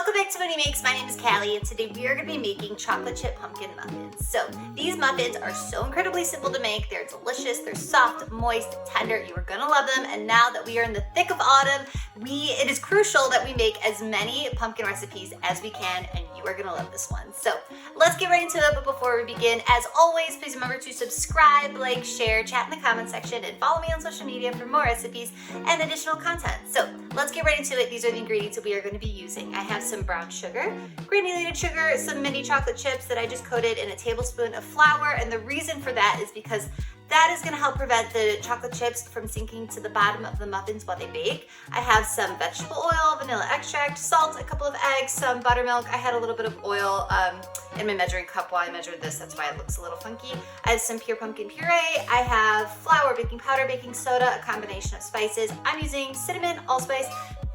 Welcome back to Money Makes. My name is Callie, and today we are going to be making chocolate chip pumpkin muffins. So these muffins are so incredibly simple to make. They're delicious, they're soft, moist, tender. You are going to love them. And now that we are in the thick of autumn, it is crucial that we make as many pumpkin recipes as we can, and you are going to love this one. So let's get right into it. But before we begin, as always, please remember to subscribe, like, share, chat in the comment section, and follow me on social media for more recipes and additional content. So let's get right into it. These are the ingredients that we are going to be using. I have some brown sugar, granulated sugar, some mini chocolate chips that I just coated in a tablespoon of flour, and the reason for that is because that is going to help prevent the chocolate chips from sinking to the bottom of the muffins while they bake. I have some vegetable oil, vanilla extract, salt, a couple of eggs, some buttermilk. I had a little bit of oil in my measuring cup while I measured this. That's why it looks a little funky. I have some pure pumpkin puree. I have flour, baking powder, baking soda, a combination of spices. I'm using cinnamon, allspice,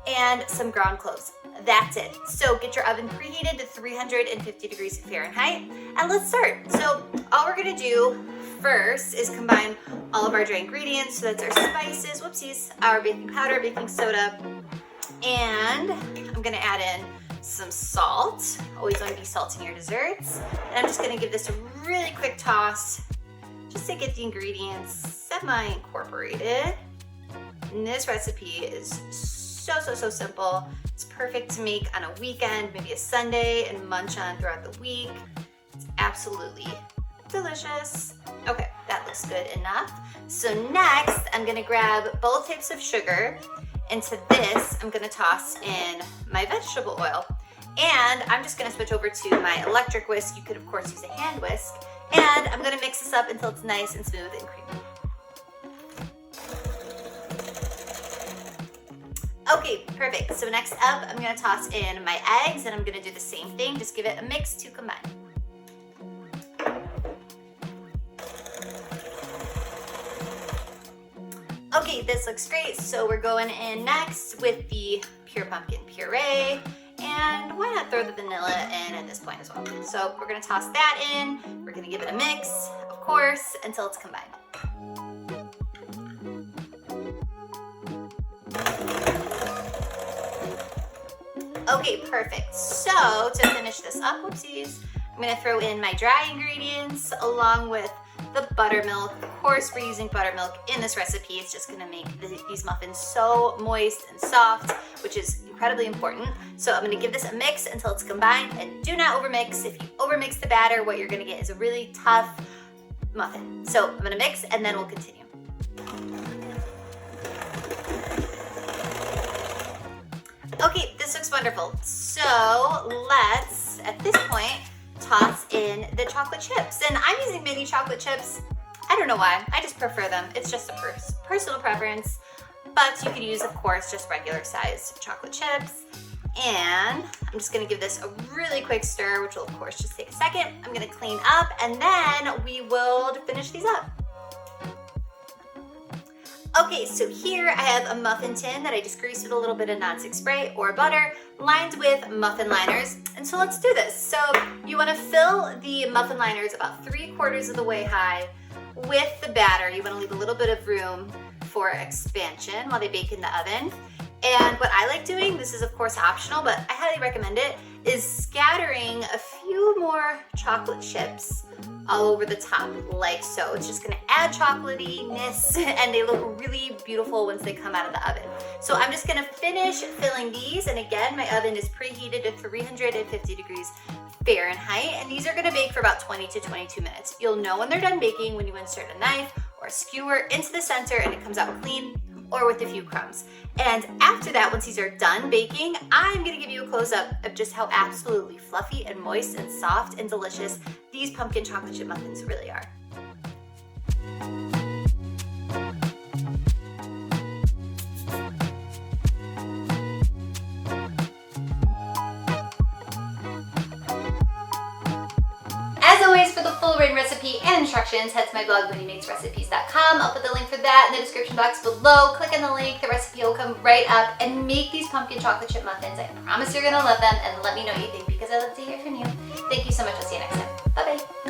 and some ground cloves. That's it. So get your oven preheated to 350 degrees Fahrenheit, and let's start. So all we're gonna do first is combine all of our dry ingredients. So that's our spices, whoopsies, our baking powder, baking soda, and I'm gonna add in some salt. Always want to be salting your desserts. And I'm just gonna give this a really quick toss just to get the ingredients semi-incorporated. And this recipe is so simple. It's perfect to make on a weekend, maybe a Sunday, and munch on throughout the week. It's absolutely delicious. Okay, that looks good enough. So next, I'm gonna grab both types of sugar. Into this, I'm gonna toss in my vegetable oil. And I'm just gonna switch over to my electric whisk. You could, of course, use a hand whisk. And I'm gonna mix this up until it's nice and smooth and creamy. Okay, perfect. So next up, I'm gonna toss in my eggs, and I'm gonna do the same thing. Just give it a mix to combine. Okay, this looks great. So we're going in next with the pure pumpkin puree. And why not throw the vanilla in at this point as well? So we're gonna toss that in. We're gonna give it a mix, of course, until it's combined. Okay, perfect. So to finish this up, whoopsies, I'm gonna throw in my dry ingredients along with the buttermilk. Of course, we're using buttermilk in this recipe. It's just gonna make these muffins so moist and soft, which is incredibly important. So I'm gonna give this a mix until it's combined, and do not overmix. If you overmix the batter, what you're gonna get is a really tough muffin. So I'm gonna mix, and then we'll continue. Okay, this looks wonderful. So let's, at this point, toss in the chocolate chips. And I'm using mini chocolate chips. I don't know why, I just prefer them. It's just a personal preference, but you could use, of course, just regular sized chocolate chips. And I'm just gonna give this a really quick stir, which will, of course, just take a second. I'm gonna clean up, and then we will finish these up. Okay, so here I have a muffin tin that I just greased with a little bit of nonstick spray or butter, lined with muffin liners. And so let's do this. So you wanna fill the muffin liners about 3/4 of the way high with the batter. You wanna leave a little bit of room for expansion while they bake in the oven. And what I like doing, this is of course optional, but I highly recommend it, is scattering a few more chocolate chips all over the top, like so. It's just gonna add chocolatey-ness, and they look really beautiful once they come out of the oven. So I'm just gonna finish filling these, and again, my oven is preheated to 350 degrees Fahrenheit, and these are gonna bake for about 20 to 22 minutes. You'll know when they're done baking when you insert a knife or a skewer into the center and it comes out clean, or with a few crumbs. And after that, once these are done baking, I'm gonna give you a close-up of just how absolutely fluffy and moist and soft and delicious these pumpkin chocolate chip muffins really are. As always, for the full written recipe and instructions, head to my blog, moneymakesrecipes.com. I'll put the link for that in the description box below. Click on the link, the recipe will come right up, and make these pumpkin chocolate chip muffins. I promise you're gonna love them, and let me know what you think because I'd love to hear from you. Thank you so much. I'll see you next time. Bye-bye.